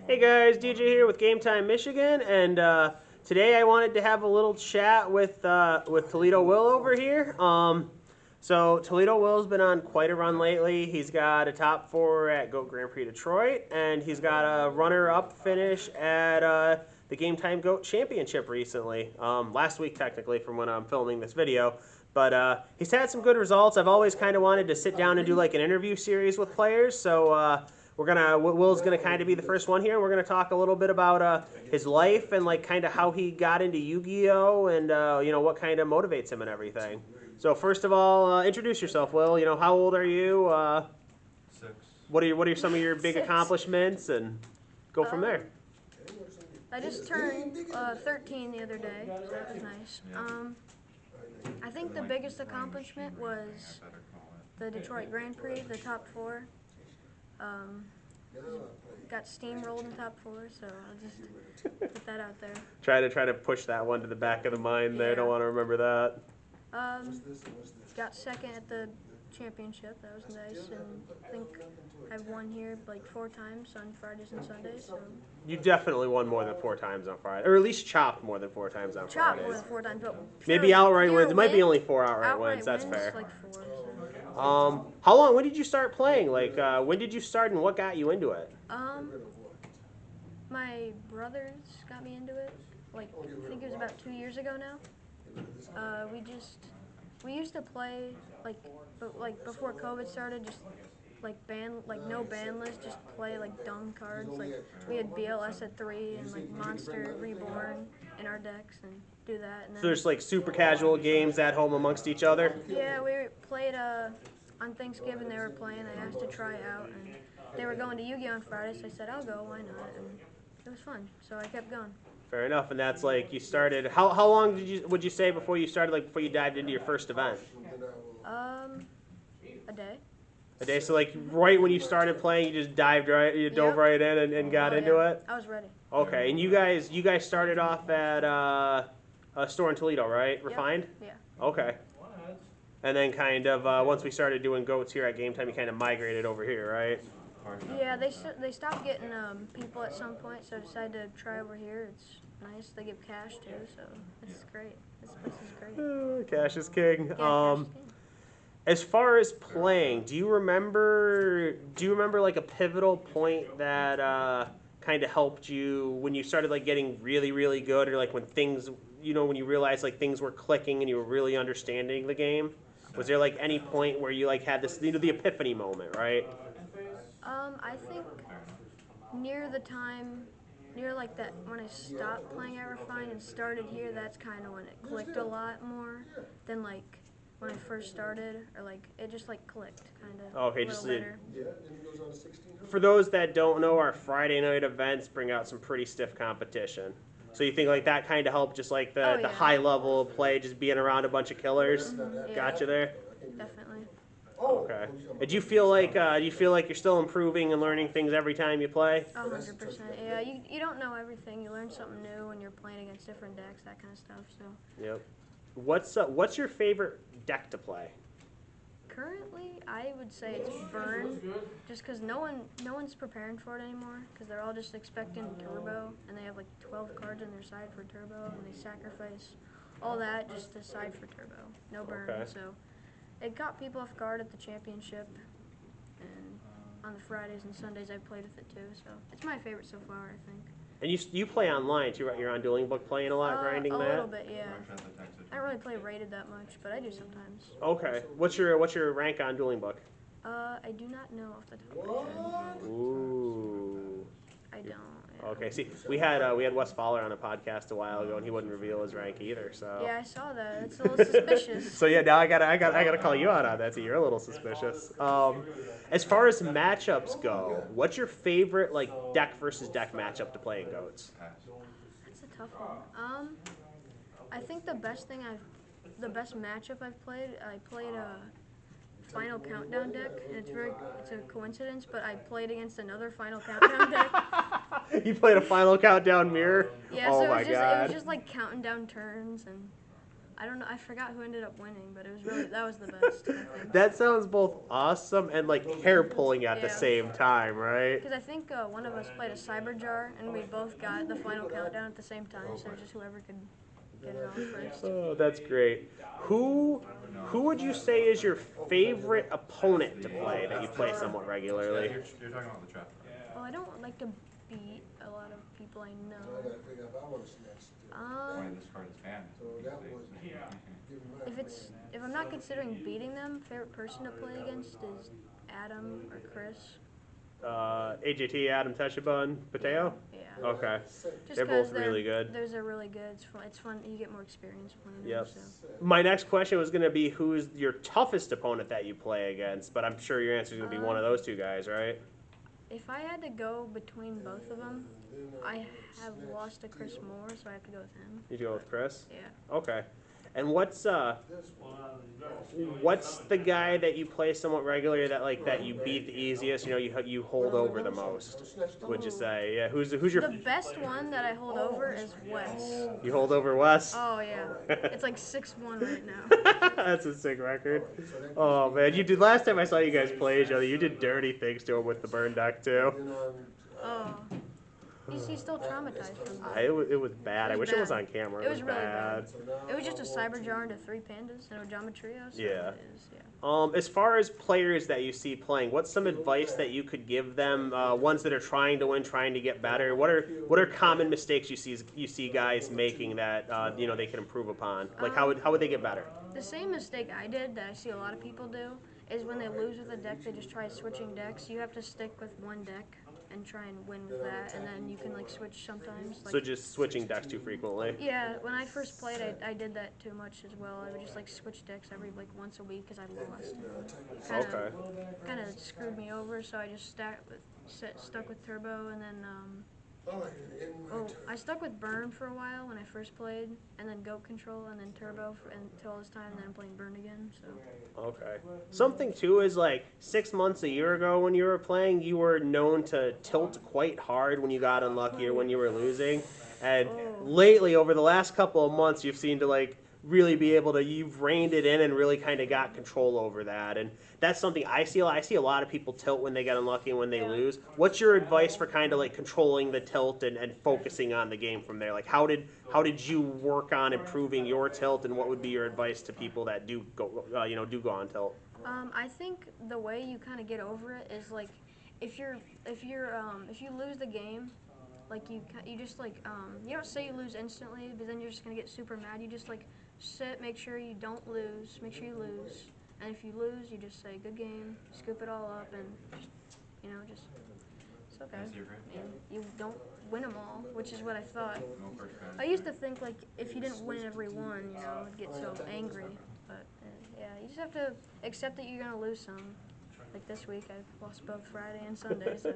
Hey guys, DJ here with GameTime Michigan, and today I wanted to have a little chat with Toledo Will over here. So Toledo Will's been on quite a run lately. He's got a top 4 at GOAT Grand Prix Detroit, and he's got a runner-up finish at the GameTime GOAT Championship recently. Last week technically, from when I'm filming this video. But he's had some good results. I've always kind of wanted to sit down and do like an interview series with players, so. Will's gonna kind of be the first one here, and we're gonna talk a little bit about his life and like kind of how he got into Yu-Gi-Oh and what kind of motivates him and everything. So first of all, introduce yourself, Will. How old are you? 6. What are some of your big 6. accomplishments, and go from there. I just turned 13 the other day, so that was nice. I think the biggest accomplishment was the Detroit Grand Prix, the top 4. Got steamrolled in top 4, so I'll just put that out there. Try to push that one to the back of the mind there. Yeah. Don't want to remember that. Got second at the championship. That was nice, and I think I've won here like 4 times on Fridays and Sundays. So You definitely won more than 4 times on Friday, or at least chopped more than 4 times on chopped Fridays. more than 4 times, but Maybe outright pure wins. It might be win- only 4 outright wins. That's wins, fair. like 4. So. How long? When did you start playing? Like, when did you start, and what got you into it? My brothers got me into it. Like, I think it was about 2 years ago now. We used to play like before COVID started, just like no ban list, just play like dumb cards. Like we had BLS at 3 and like Monster Reborn in our decks and do that. And then, So there's like super casual games at home amongst each other. yeah, we played on Thanksgiving. They were playing. I asked to try out, and they were going to Yu-Gi-Oh on Friday, so I said I'll go. Why not? And it was fun, so I kept going. Fair enough. And that's like you started. How long would you say before you started, like before you dived into your first event? A day. A day. So like right when you started playing, you just dove right in and got into yeah. it. I was ready. Okay. And you guys started off at a store in Toledo, right? Refined. Yeah. Okay. And then kind of once we started doing goats here at GameTime, you kind of migrated over here, right? Yeah, they stopped getting people at some point, so I decided to try over here. It's nice. They give cash too, so it's great. This place is great. Cash is king. Yeah, cash is king. As far as playing, do you remember like a pivotal point that kind of helped you when you started like getting really, really good, or like when things, when you realized like things were clicking and you were really understanding the game? Was there like any point where you like had this, the epiphany moment, right? I think near like that when I stopped playing at Refine and started here, that's kind of when it clicked a lot more than like when I first started, or like it just like clicked kind of. Okay, just later. For those that don't know, our Friday night events bring out some pretty stiff competition. So you think like that kind of helped, just like the high level of play, just being around a bunch of killers, got you there? Definitely. Okay. Do you feel like you're still improving and learning things every time you play? 100%. Yeah, you don't know everything. You learn something new when you're playing against different decks, that kind of stuff. So. Yep. What's your favorite deck to play? Currently, I would say it's Burn, just because no one's preparing for it anymore, because they're all just expecting Turbo, and they have like 12 cards on their side for Turbo, and they sacrifice all that just to side for Turbo. No Burn, Okay. so it caught people off guard at the championship, and on the Fridays and Sundays I played with it too, so it's my favorite so far, I think. And you play online too, right? You're on Dueling Book playing a lot, grinding a that? A little bit, yeah. I don't really play rated that much, but I do sometimes. Okay. What's your rank on Dueling Book? I do not know off the top of my head. Ooh. I don't. Yeah. Okay. See, we had Wes Fowler on a podcast a while ago, and he wouldn't reveal his rank either. So. Yeah, I saw that. It's a little suspicious. So yeah, now I gotta call you out on that. So you're a little suspicious. As far as matchups go, what's your favorite like deck versus deck matchup to play in goats? That's a tough one. I think the best matchup I've played, I played a Final Countdown deck, and it's a coincidence, but I played against another Final Countdown deck. You played a Final Countdown mirror? Yeah, Oh so my it God. was just like counting down turns, and I don't know. I forgot who ended up winning, but it was really that was the best. I think. That sounds both awesome and like hair pulling at the Yeah. same time, right? Because I think one of us played a cyber jar, and we both got the final countdown at the same time. So just whoever could get it off first. Oh, that's great. Who would you say is your favorite opponent to play that you play somewhat regularly? You're talking about the trap. Well, I don't like to beat a lot of people I know. Why this card is banned. If I'm not considering beating them, favorite person to play against is Adam or Chris. AJT, Adam Teshibun, Pateo? Yeah. Okay. Just They're 'cause both really good. Those are really good. It's fun. You get more experience playing them. Yep. So. My next question was going to be who's your toughest opponent that you play against, but I'm sure your answer is going to be one of those two guys, right? If I had to go between both of them, I have lost to Chris Moore, so I have to go with him. You go with Chris? Yeah. Okay. And what's the guy that you play somewhat regularly that you beat the easiest? You know, you hold over the most. Would you say? Yeah. Who's your? The best one that I hold over is Wes. You hold over Wes? Oh yeah. It's like 6-1 right now. That's a sick record. Oh man, you did last time I saw you guys play each other. You did dirty things to him with the burn deck too. Oh. He's still traumatized from that. It was bad. I wish it was bad. on camera. It was really bad. It was just a cyber jar into 3 pandas and a Ojama trio. So Yeah. It is, yeah. As far as players that you see playing, what's some advice that you could give them? Ones that are trying to win, trying to get better. What are common mistakes you see guys making that they can improve upon? Like how would they get better? The same mistake I did that I see a lot of people do is when they lose with a deck, they just try switching decks. You have to stick with one deck and try and win with that, and then you can like switch sometimes. Like, So just switching decks too frequently. yeah, when I first played, I did that too much as well. I would just like switch decks every like once a week because I lost. Okay. Kind of screwed me over, so I just stuck with Turbo, and then I stuck with Burn for a while when I first played, and then Goat Control, and then Turbo until this time, and then I'm playing Burn again. So. Okay. Something too is like 6 months, a year ago when you were playing, you were known to tilt quite hard when you got unlucky or when you were losing. And lately, over the last couple of months, you've seemed to like really be able to, you've reined it in and really kind of got control over that. And that's something I see a lot of people tilt when they get unlucky and when they lose. What's your advice for kind of like controlling the tilt and focusing on the game from there? Like how did you work on improving your tilt, and what would be your advice to people that do go on tilt? I think the way you kind of get over it is like if you lose the game, like you just like you don't say you lose instantly, but then you're just gonna get super mad. You just like sit, make sure you don't lose, make sure you lose, and if you lose, you just say good game, scoop it all up, and just it's okay. And you don't win them all, which is what I thought. I used to think like if you didn't win every one, I'd get so angry. But yeah, you just have to accept that you're gonna lose some. Like this week, I lost both Friday and Sunday, so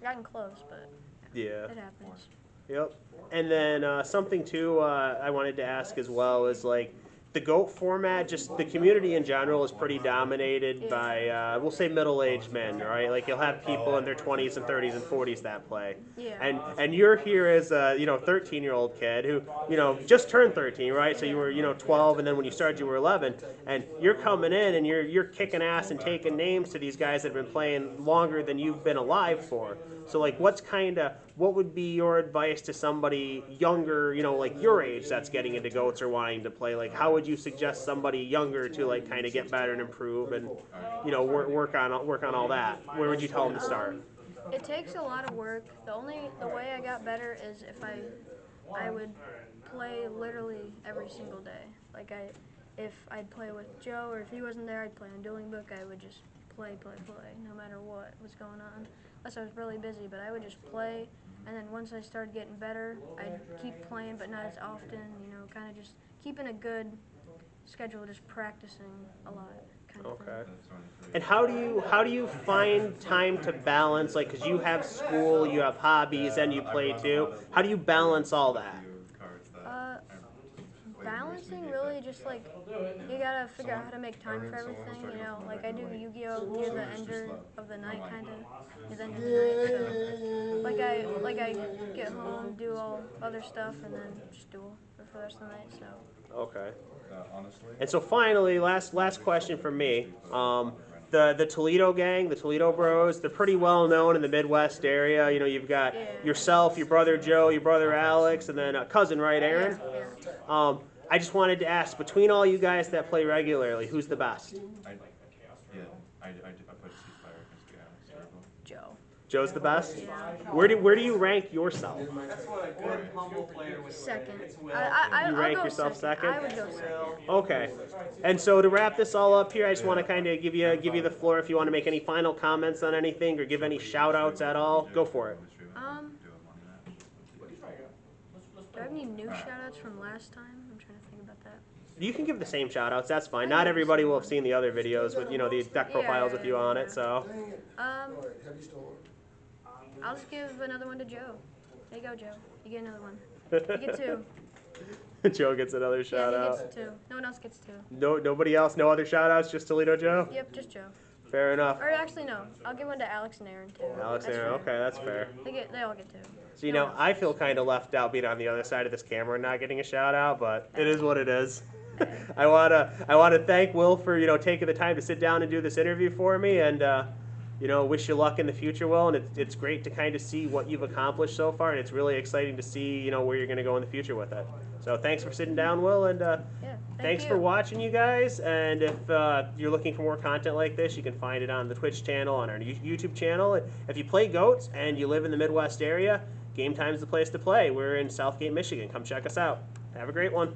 gotten close, but Yeah. it happens. Yep. And then something too I wanted to ask as well is like the GOAT format, just the community in general is pretty dominated by, we'll say middle-aged men, right? Like you'll have people in their 20s and 30s and 40s that play. Yeah. And you're here as a 13-year-old kid who just turned 13, right? So you were 12, and then when you started you were 11, and you're coming in and you're kicking ass and taking names to these guys that have been playing longer than you've been alive for. So like what would be your advice to somebody younger, like your age that's getting into GOATs or wanting to play? Like how would you suggest somebody younger to like kind of get better and improve and work on all that? Where would you tell them to start? It takes a lot of work. The way I got better is if I would play literally every single day. Like if I'd play with Joe, or if he wasn't there, I'd play on Dueling Book. I would just play, no matter what was going on. Unless I was really busy, but I would just play. And then once I started getting better, I'd keep playing, but not as often. Kind of just keeping a good schedule, just practicing a lot. Kind of Okay. thing. And how do you find time to balance, like, because you have school, you have hobbies, and you play too? How do you balance all that? Balancing really just like you gotta figure out how to make time for everything. Like I do Yu-Gi-Oh near the end of the night, kind of near the end of the night. So like I get home, do all other stuff, and then just duel for the rest of the night. So Okay. Honestly. And so finally, last question from me. The Toledo gang, the Toledo Bros, they're pretty well known in the Midwest area. You know, you've got yourself, your brother Joe, your brother Alex, and then a cousin, right, Aaron? Yeah. I just wanted to ask, between all you guys that play regularly, who's the best? I put a ceasefire against the Alex. Joe. Joe's the best? Yeah. Where do you rank yourself? That's what a good humble player would Second. You I'll rank go yourself second? I would go second. Okay. And so to wrap this all up here, I just want to kind of give you the floor if you want to make any final comments on anything or give any shout outs at all. Go for it. Do I have any new shoutouts from last time? I'm trying to think about that. You can give the same shout outs, that's fine. Not everybody will have seen the other videos with, you know, the deck profiles with you on it, so. I'll just give another one to Joe. There you go, Joe. You get another one. You get two. Joe gets another shout Yeah, he out. gets two. No one else gets two. Nobody else, no other shout outs, just Toledo Joe? Yep, just Joe. Fair enough. Or actually, no. I'll give one to Alex and Aaron too. Alex That's Aaron, fair. okay, that's fair. They all get two. So, you know, I feel kind of left out being on the other side of this camera and not getting a shout out, but it is what it is. I wanna thank Will for, you know, taking the time to sit down and do this interview for me, and you know, wish you luck in the future, Will. And it's great to kind of see what you've accomplished so far, and it's really exciting to see, you know, where you're gonna go in the future with it. So thanks for sitting down, Will, and thanks for watching, you guys. And if you're looking for more content like this, you can find it on the Twitch channel, on our YouTube channel. If you play goats and you live in the Midwest area, GameTime's the place to play. We're in Southgate, Michigan. Come check us out. Have a great one.